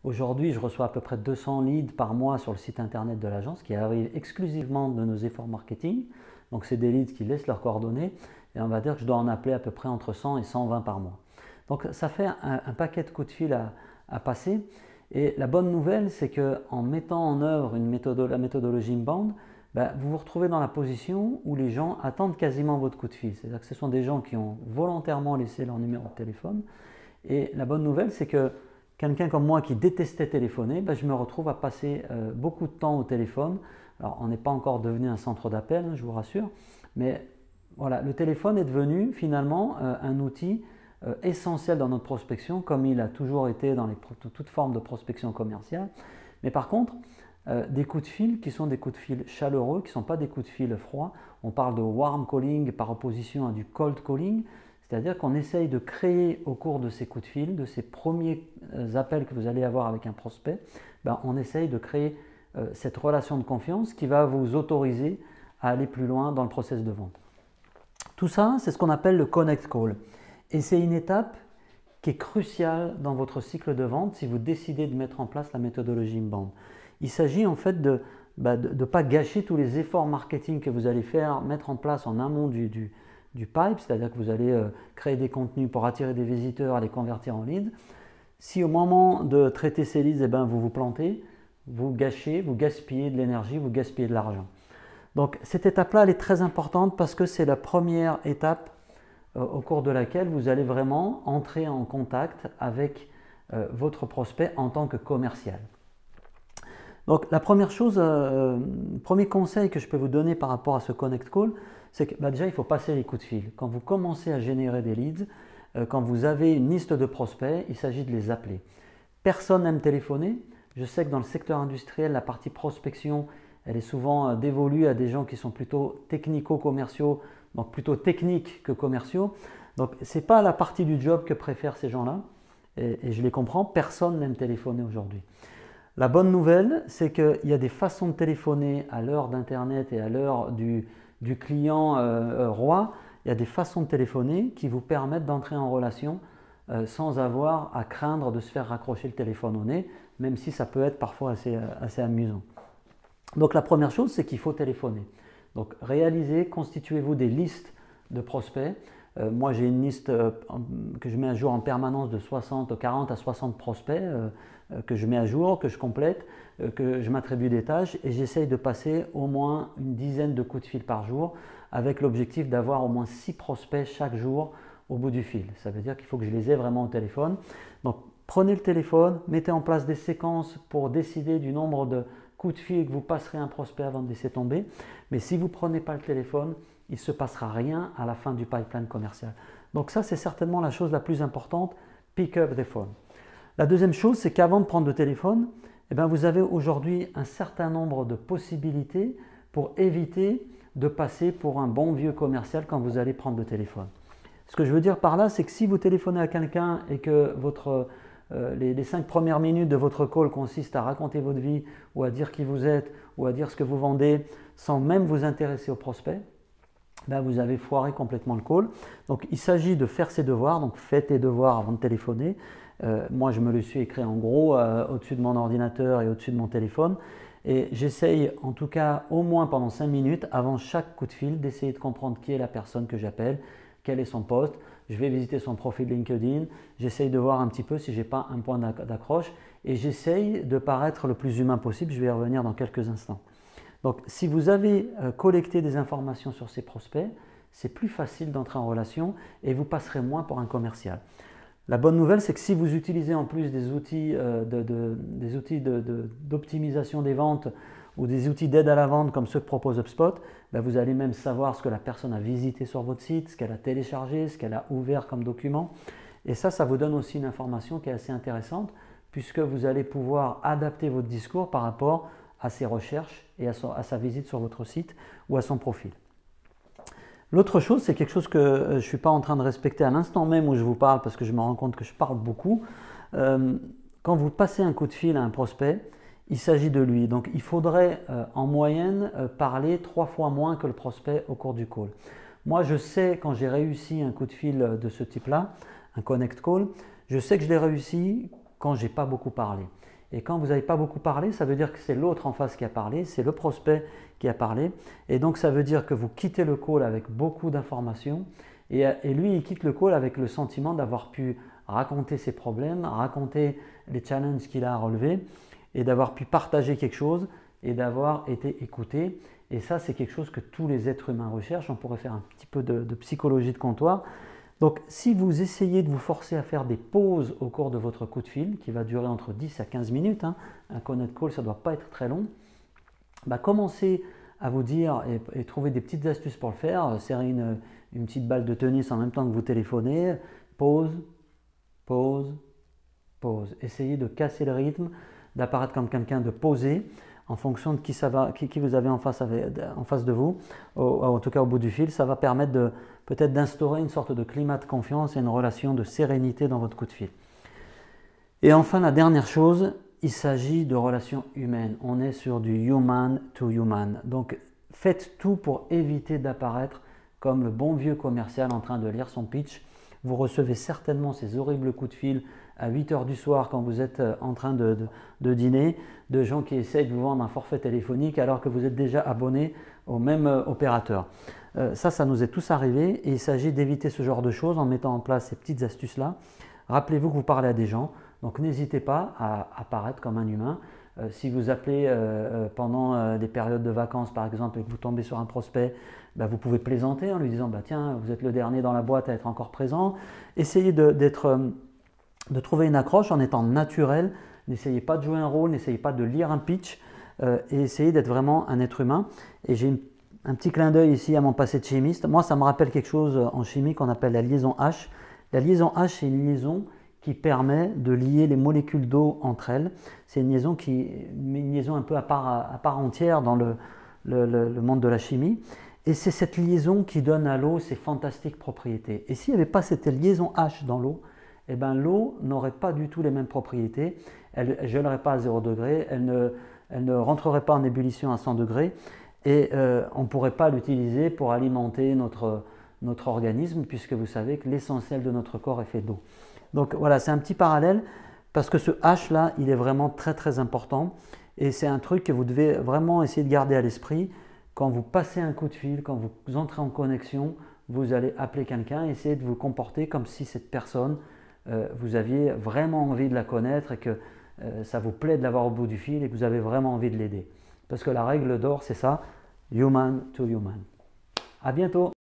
Aujourd'hui, je reçois à peu près 200 leads par mois sur le site internet de l'agence qui arrivent exclusivement de nos efforts marketing. Donc, c'est des leads qui laissent leurs coordonnées et on va dire que je dois en appeler à peu près entre 100 et 120 par mois. Donc, ça fait un paquet de coups de fil à passer. Et la bonne nouvelle, c'est qu'en mettant en œuvre la méthodologie inbound, vous vous retrouvez dans la position où les gens attendent quasiment votre coup de fil. C'est-à-dire que ce sont des gens qui ont volontairement laissé leur numéro de téléphone. Et la bonne nouvelle, c'est que quelqu'un comme moi qui détestait téléphoner, je me retrouve à passer beaucoup de temps au téléphone. Alors, on n'est pas encore devenu un centre d'appel, je vous rassure, mais voilà, le téléphone est devenu finalement un outil essentiel dans notre prospection, comme il a toujours été dans toute forme de prospection commerciale. Mais par contre, des coups de fil qui sont des coups de fil chaleureux, qui ne sont pas des coups de fil froids. On parle de warm calling par opposition à du cold calling, c'est-à-dire qu'on essaye de créer au cours de ces coups de fil, de ces premiers appels que vous allez avoir avec un prospect, on essaye de créer cette relation de confiance qui va vous autoriser à aller plus loin dans le process de vente. Tout ça, c'est ce qu'on appelle le connect call. Et c'est une étape qui est cruciale dans votre cycle de vente si vous décidez de mettre en place la méthodologie inbound. Il s'agit en fait de ne pas gâcher tous les efforts marketing que vous allez mettre en place en amont du pipe, c'est-à-dire que vous allez créer des contenus pour attirer des visiteurs, les convertir en leads. Si au moment de traiter ces leads, vous vous plantez, vous gaspillez de l'énergie, vous gaspillez de l'argent. Donc cette étape-là, elle est très importante parce que c'est la première étape au cours de laquelle vous allez vraiment entrer en contact avec votre prospect en tant que commercial. Donc la première chose, premier conseil que je peux vous donner par rapport à ce connect call, c'est que déjà il faut passer les coups de fil. Quand vous commencez à générer des leads, quand vous avez une liste de prospects, il s'agit de les appeler. Personne n'aime téléphoner. Je sais que dans le secteur industriel, la partie prospection, elle est souvent dévolue à des gens qui sont plutôt technico-commerciaux, donc plutôt techniques que commerciaux. Donc ce n'est pas la partie du job que préfèrent ces gens-là, et je les comprends, personne n'aime téléphoner aujourd'hui. La bonne nouvelle, c'est qu'il y a des façons de téléphoner à l'heure d'Internet et à l'heure du client roi. Il y a des façons de téléphoner qui vous permettent d'entrer en relation sans avoir à craindre de se faire raccrocher le téléphone au nez, même si ça peut être parfois assez amusant. Donc la première chose, c'est qu'il faut téléphoner. Donc constituez-vous des listes de prospects. Moi j'ai une liste que je mets à jour en permanence de 40 à 60 prospects que je mets à jour, que je complète, que je m'attribue des tâches et j'essaye de passer au moins une dizaine de coups de fil par jour avec l'objectif d'avoir au moins 6 prospects chaque jour au bout du fil. Ça veut dire qu'il faut que je les ai vraiment au téléphone. Donc prenez le téléphone, mettez en place des séquences pour décider du nombre de coups de fil que vous passerez à un prospect avant de laisser tomber. Mais si vous ne prenez pas le téléphone, il ne se passera rien à la fin du pipeline commercial. Donc ça, c'est certainement la chose la plus importante, pick up the phone. La deuxième chose, c'est qu'avant de prendre le téléphone, vous avez aujourd'hui un certain nombre de possibilités pour éviter de passer pour un bon vieux commercial quand vous allez prendre le téléphone. Ce que je veux dire par là, c'est que si vous téléphonez à quelqu'un et que les 5 premières minutes de votre call consistent à raconter votre vie ou à dire qui vous êtes ou à dire ce que vous vendez sans même vous intéresser au prospect, vous avez foiré complètement le call. Donc il s'agit de faire ses devoirs, donc faites tes devoirs avant de téléphoner. Moi je me le suis écrit en gros au-dessus de mon ordinateur et au-dessus de mon téléphone. Et j'essaye en tout cas au moins pendant 5 minutes avant chaque coup de fil d'essayer de comprendre qui est la personne que j'appelle, quel est son poste. Je vais visiter son profil LinkedIn, j'essaye de voir un petit peu si je n'ai pas un point d'accroche et j'essaye de paraître le plus humain possible. Je vais y revenir dans quelques instants. Donc si vous avez collecté des informations sur ces prospects, c'est plus facile d'entrer en relation et vous passerez moins pour un commercial. La bonne nouvelle, c'est que si vous utilisez en plus des outils d'optimisation des ventes ou des outils d'aide à la vente comme ceux que propose HubSpot, vous allez même savoir ce que la personne a visité sur votre site, ce qu'elle a téléchargé, ce qu'elle a ouvert comme document. Et ça vous donne aussi une information qui est assez intéressante puisque vous allez pouvoir adapter votre discours par rapport à ses recherches et à sa visite sur votre site ou à son profil. L'autre chose, c'est quelque chose que je ne suis pas en train de respecter à l'instant même où je vous parle parce que je me rends compte que je parle beaucoup. Quand vous passez un coup de fil à un prospect, il s'agit de lui. Donc il faudrait en moyenne parler 3 fois moins que le prospect au cours du call. Moi je sais quand j'ai réussi un coup de fil de ce type-là, un connect call, je sais que je l'ai réussi quand j'ai pas beaucoup parlé. Et quand vous n'avez pas beaucoup parlé, ça veut dire que c'est l'autre en face qui a parlé, c'est le prospect qui a parlé. Et donc ça veut dire que vous quittez le call avec beaucoup d'informations et lui il quitte le call avec le sentiment d'avoir pu raconter ses problèmes, raconter les challenges qu'il a à relever et d'avoir pu partager quelque chose et d'avoir été écouté. Et ça, c'est quelque chose que tous les êtres humains recherchent. On pourrait faire un petit peu de psychologie de comptoir. Donc, si vous essayez de vous forcer à faire des pauses au cours de votre coup de fil, qui va durer entre 10 à 15 minutes, un connect call, ça ne doit pas être très long, commencez à vous dire et trouver des petites astuces pour le faire. Serrer une petite balle de tennis en même temps que vous téléphonez. Pause, pause, pause. Essayez de casser le rythme, d'apparaître comme quelqu'un de posé en fonction de qui vous avez en face de vous, en tout cas au bout du fil. Ça va permettre peut-être d'instaurer une sorte de climat de confiance et une relation de sérénité dans votre coup de fil. Et enfin, la dernière chose, il s'agit de relations humaines. On est sur du human to human. Donc, faites tout pour éviter d'apparaître comme le bon vieux commercial en train de lire son pitch. Vous recevez certainement ces horribles coups de fil à 8 h du soir quand vous êtes en train de dîner, de gens qui essayent de vous vendre un forfait téléphonique alors que vous êtes déjà abonné au même opérateur. Ça nous est tous arrivé et il s'agit d'éviter ce genre de choses en mettant en place ces petites astuces-là. Rappelez-vous que vous parlez à des gens, donc n'hésitez pas à apparaître comme un humain. Si vous appelez pendant des périodes de vacances par exemple et que vous tombez sur un prospect, vous pouvez plaisanter en lui disant tiens, vous êtes le dernier dans la boîte à être encore présent. Essayez de trouver une accroche en étant naturel. N'essayez pas de jouer un rôle, n'essayez pas de lire un pitch et essayez d'être vraiment un être humain. Et j'ai un petit clin d'œil ici à mon passé de chimiste. Moi, ça me rappelle quelque chose en chimie qu'on appelle la liaison H. La liaison H, c'est une liaison qui permet de lier les molécules d'eau entre elles. C'est une liaison un peu à part entière dans le monde de la chimie. Et c'est cette liaison qui donne à l'eau ses fantastiques propriétés. Et s'il n'y avait pas cette liaison H dans l'eau, l'eau n'aurait pas du tout les mêmes propriétés. Elle ne gèlerait pas à 0 degré, elle ne rentrerait pas en ébullition à 100 degrés et on ne pourrait pas l'utiliser pour alimenter notre organisme puisque vous savez que l'essentiel de notre corps est fait d'eau. Donc voilà, c'est un petit parallèle parce que ce H là, il est vraiment très très important et c'est un truc que vous devez vraiment essayer de garder à l'esprit. Quand vous passez un coup de fil, quand vous entrez en connexion, vous allez appeler quelqu'un, essayez de vous comporter comme si cette personne, vous aviez vraiment envie de la connaître et que ça vous plaît de l'avoir au bout du fil et que vous avez vraiment envie de l'aider. Parce que la règle d'or, c'est ça, human to human. À bientôt!